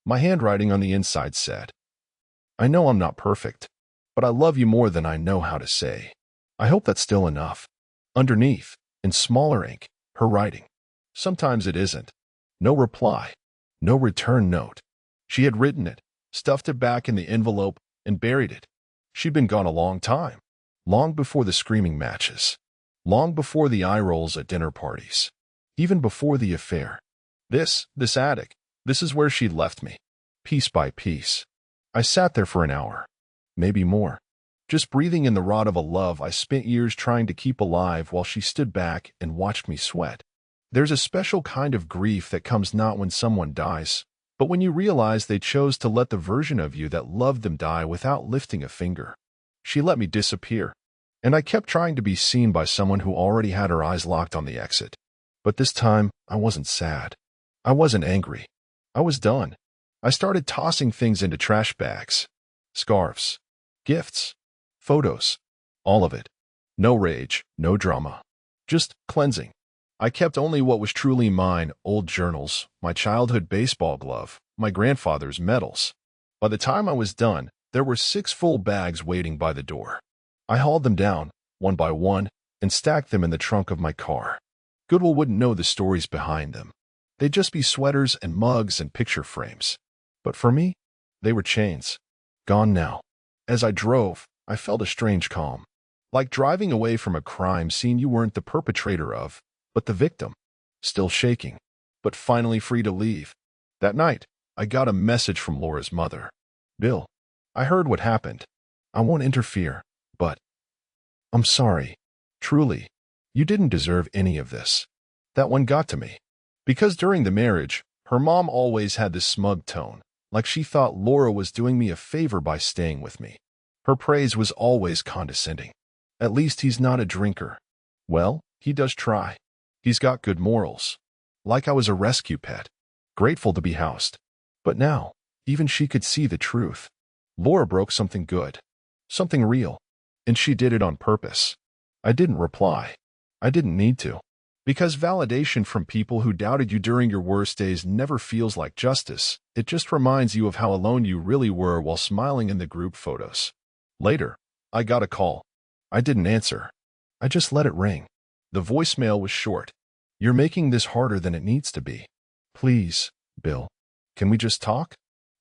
My handwriting on the inside said, I know I'm not perfect, but I love you more than I know how to say. I hope that's still enough. Underneath, in smaller ink, her writing. Sometimes it isn't. No reply. No return note. She had written it, stuffed it back in the envelope, and buried it. She'd been gone a long time. Long before the screaming matches. Long before the eye rolls at dinner parties. Even before the affair. This attic, this is where she'd left me. Piece by piece. I sat there for an hour. Maybe more. Just breathing in the rot of a love I spent years trying to keep alive while she stood back and watched me sweat. There's a special kind of grief that comes not when someone dies, but when you realize they chose to let the version of you that loved them die without lifting a finger. She let me disappear. And I kept trying to be seen by someone who already had her eyes locked on the exit. But this time, I wasn't sad. I wasn't angry. I was done. I started tossing things into trash bags. Scarves. Gifts. Photos. All of it. No rage, no drama. Just cleansing. I kept only what was truly mine, old journals, my childhood baseball glove, my grandfather's medals. By the time I was done, there were 6 full bags waiting by the door. I hauled them down, one by one, and stacked them in the trunk of my car. Goodwill wouldn't know the stories behind them. They'd just be sweaters and mugs and picture frames. But for me, they were chains. Gone now. As I drove, I felt a strange calm. Like driving away from a crime scene you weren't the perpetrator of, but the victim. Still shaking, but finally free to leave. That night, I got a message from Laura's mother. Bill, I heard what happened. I won't interfere, but I'm sorry. Truly, you didn't deserve any of this. That one got to me. Because during the marriage, her mom always had this smug tone, like she thought Laura was doing me a favor by staying with me. Her praise was always condescending. At least he's not a drinker. Well, he does try. He's got good morals. Like I was a rescue pet, grateful to be housed. But now, even she could see the truth. Laura broke something good, something real, and she did it on purpose. I didn't reply. I didn't need to. Because validation from people who doubted you during your worst days never feels like justice. It just reminds you of how alone you really were while smiling in the group photos. Later, I got a call. I didn't answer. I just let it ring. The voicemail was short. You're making this harder than it needs to be. Please, Bill. Can we just talk?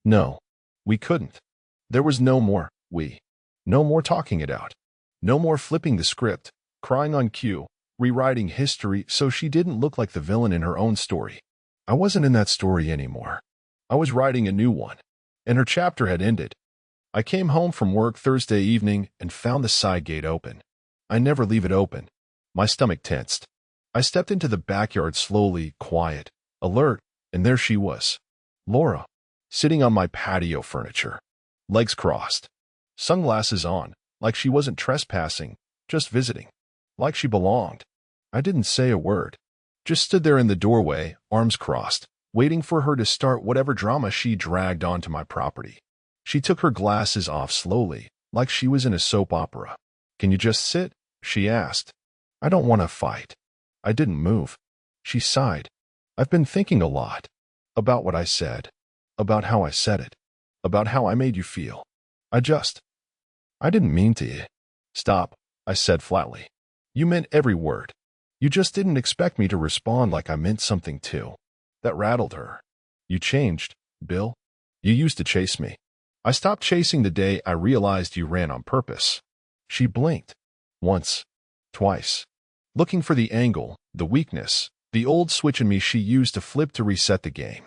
No. We couldn't. There was no more we. No more talking it out. No more flipping the script, crying on cue, rewriting history so she didn't look like the villain in her own story. I wasn't in that story anymore. I was writing a new one, and her chapter had ended. I came home from work Thursday evening and found the side gate open. I never leave it open. My stomach tensed. I stepped into the backyard slowly, quiet, alert, and there she was. Laura, sitting on my patio furniture, legs crossed, sunglasses on, like she wasn't trespassing, just visiting, like she belonged. I didn't say a word, just stood there in the doorway, arms crossed, waiting for her to start whatever drama she dragged onto my property. She took her glasses off slowly, like she was in a soap opera. Can you just sit? She asked. I don't want to fight. I didn't move. She sighed. I've been thinking a lot. About what I said. About how I said it. About how I made you feel. I didn't mean to. Stop, I said flatly. You meant every word. You just didn't expect me to respond like I meant something too. That rattled her. You changed, Bill. You used to chase me. I stopped chasing the day I realized you ran on purpose. She blinked. Once. Twice. Looking for the angle, the weakness, the old switch in me she used to flip to reset the game.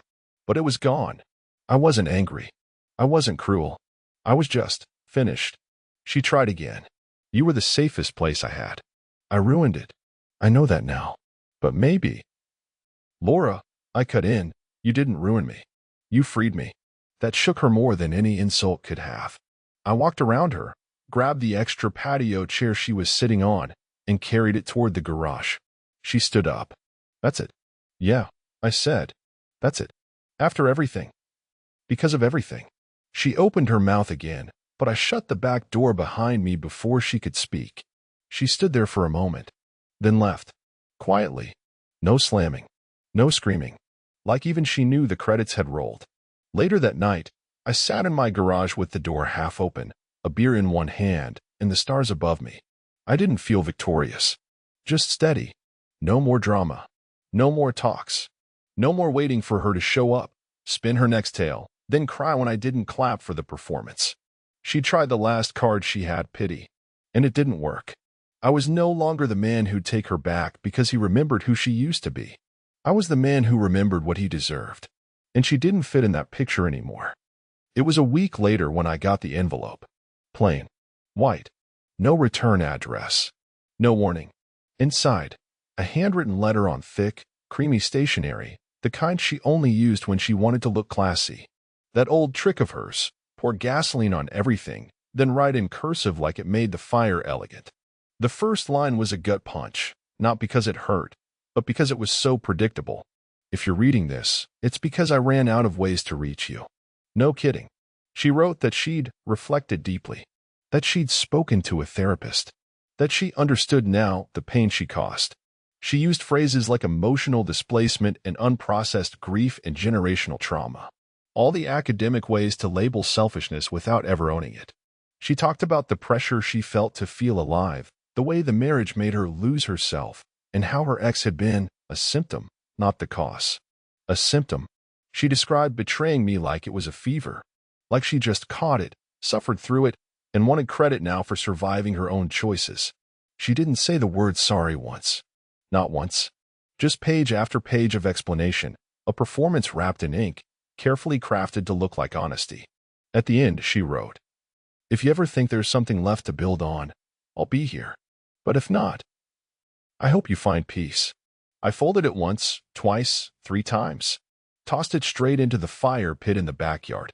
But it was gone. I wasn't angry. I wasn't cruel. I was just finished. She tried again. You were the safest place I had. I ruined it. I know that now. But maybe. Laura, I cut in. You didn't ruin me. You freed me. That shook her more than any insult could have. I walked around her, grabbed the extra patio chair she was sitting on, and carried it toward the garage. She stood up. That's it. Yeah, I said. That's it. After everything. Because of everything. She opened her mouth again, but I shut the back door behind me before she could speak. She stood there for a moment, then left. Quietly. No slamming. No screaming. Like even she knew the credits had rolled. Later that night, I sat in my garage with the door half open, a beer in one hand, and the stars above me. I didn't feel victorious. Just steady. No more drama. No more talks. No more waiting for her to show up, spin her next tale, then cry when I didn't clap for the performance. She tried the last card she had, pity. And it didn't work. I was no longer the man who'd take her back because he remembered who she used to be. I was the man who remembered what he deserved. And she didn't fit in that picture anymore. It was a week later when I got the envelope. Plain. White. No return address. No warning. Inside, a handwritten letter on thick, creamy stationery, the kind she only used when she wanted to look classy. That old trick of hers, pour gasoline on everything, then write in cursive like it made the fire elegant. The first line was a gut punch, not because it hurt, but because it was so predictable. If you're reading this, it's because I ran out of ways to reach you. No kidding. She wrote that she'd reflected deeply, that she'd spoken to a therapist, that she understood now the pain she caused. She used phrases like emotional displacement and unprocessed grief and generational trauma. All the academic ways to label selfishness without ever owning it. She talked about the pressure she felt to feel alive, the way the marriage made her lose herself, and how her ex had been a symptom, not the cause. A symptom. She described betraying me like it was a fever, like she just caught it, suffered through it, and wanted credit now for surviving her own choices. She didn't say the word sorry once. Not once. Just page after page of explanation, a performance wrapped in ink, carefully crafted to look like honesty. At the end, she wrote, "If you ever think there's something left to build on, I'll be here. But if not, I hope you find peace." I folded it once, twice, 3 times. Tossed it straight into the fire pit in the backyard.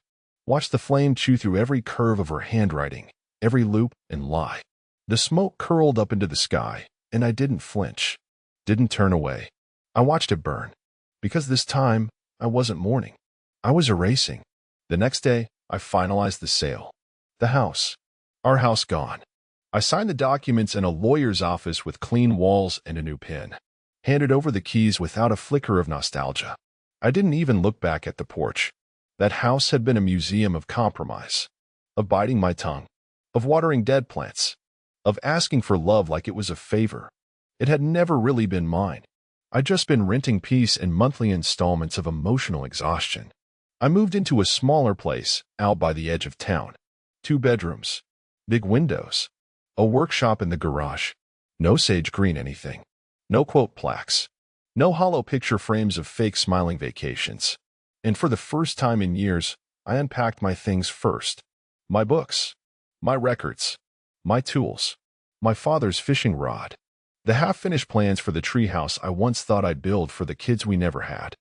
Watched the flame chew through every curve of her handwriting, every loop and lie. The smoke curled up into the sky, and I didn't flinch. Didn't turn away. I watched it burn. Because this time, I wasn't mourning. I was erasing. The next day, I finalized the sale. The house. Our house gone. I signed the documents in a lawyer's office with clean walls and a new pen. Handed over the keys without a flicker of nostalgia. I didn't even look back at the porch. That house had been a museum of compromise. Of biting my tongue. Of watering dead plants. Of asking for love like it was a favor. It had never really been mine. I'd just been renting peace in monthly installments of emotional exhaustion. I moved into a smaller place, out by the edge of town. 2 bedrooms. Big windows. A workshop in the garage. No sage green anything. No quote plaques. No hollow picture frames of fake smiling vacations. And for the first time in years, I unpacked my things first. My books. My records. My tools. My father's fishing rod. The half-finished plans for the treehouse I once thought I'd build for the kids we never had.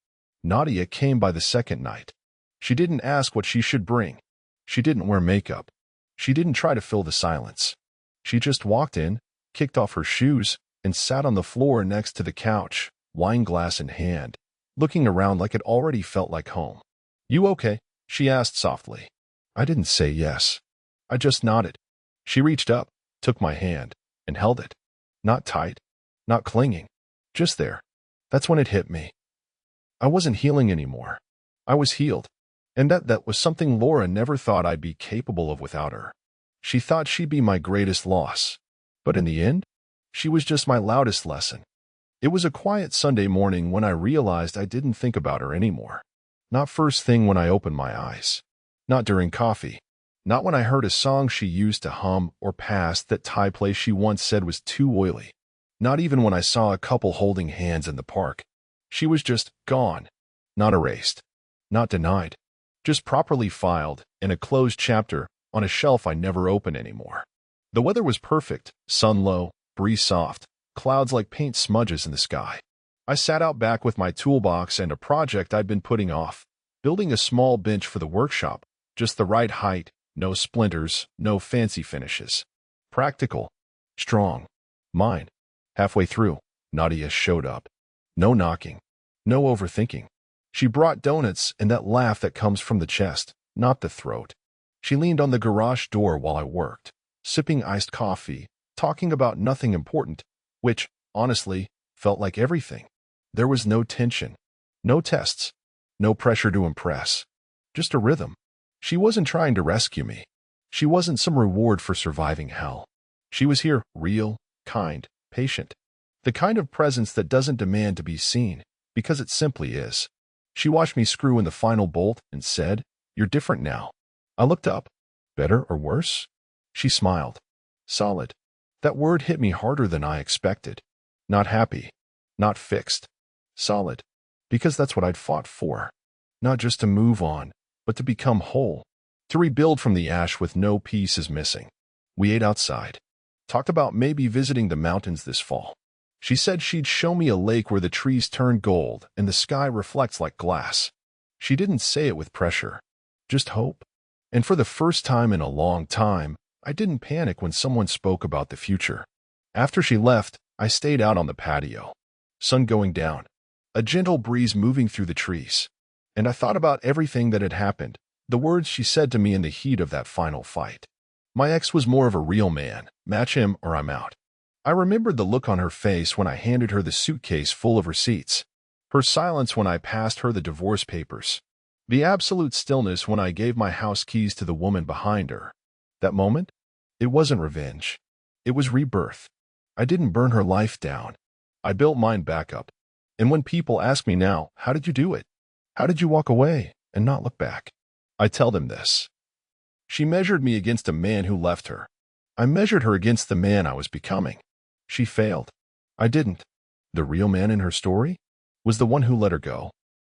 Nadia came by the second night. She didn't ask what she should bring. She didn't wear makeup. She didn't try to fill the silence. She just walked in, kicked off her shoes, and sat on the floor next to the couch, wine glass in hand, looking around like it already felt like home. "You okay?" she asked softly. I didn't say yes. I just nodded. She reached up, took my hand, and held it. Not tight, not clinging, just there. That's when it hit me. I wasn't healing anymore. I was healed. And that was something Laura never thought I'd be capable of without her. She thought she'd be my greatest loss. But in the end, she was just my loudest lesson. It was a quiet Sunday morning when I realized I didn't think about her anymore. Not first thing when I opened my eyes. Not during coffee. Not when I heard a song she used to hum or passed that Thai place she once said was too oily. Not even when I saw a couple holding hands in the park. She was just gone. Not erased. Not denied. Just properly filed in a closed chapter on a shelf I never open anymore. The weather was perfect, sun low, breeze soft, clouds like paint smudges in the sky. I sat out back with my toolbox and a project I'd been putting off, building a small bench for the workshop, just the right height, no splinters, no fancy finishes. Practical. Strong. Mine. Halfway through, Nadia showed up. No knocking. No overthinking. She brought donuts and that laugh that comes from the chest, not the throat. She leaned on the garage door while I worked, sipping iced coffee, talking about nothing important, which, honestly, felt like everything. There was no tension, no tests, no pressure to impress, just a rhythm. She wasn't trying to rescue me. She wasn't some reward for surviving hell. She was here, real, kind, patient. The kind of presence that doesn't demand to be seen, because it simply is. She watched me screw in the final bolt and said, "You're different now." I looked up. Better or worse? She smiled. Solid. That word hit me harder than I expected. Not happy. Not fixed. Solid. Because that's what I'd fought for. Not just to move on, but to become whole. To rebuild from the ash with no pieces missing. We ate outside. Talked about maybe visiting the mountains this fall. She said she'd show me a lake where the trees turn gold and the sky reflects like glass. She didn't say it with pressure. Just hope. And for the first time in a long time, I didn't panic when someone spoke about the future. After she left, I stayed out on the patio. Sun going down. A gentle breeze moving through the trees. And I thought about everything that had happened, the words she said to me in the heat of that final fight. My ex was more of a real man. Match him or I'm out. I remembered the look on her face when I handed her the suitcase full of receipts. Her silence when I passed her the divorce papers. The absolute stillness when I gave my house keys to the woman behind her. That moment? It wasn't revenge. It was rebirth. I didn't burn her life down. I built mine back up. And when people ask me now, how did you do it? How did you walk away and not look back? I tell them this. She measured me against a man who left her. I measured her against the man I was becoming. She failed. I didn't. The real man in her story was the one who let her go.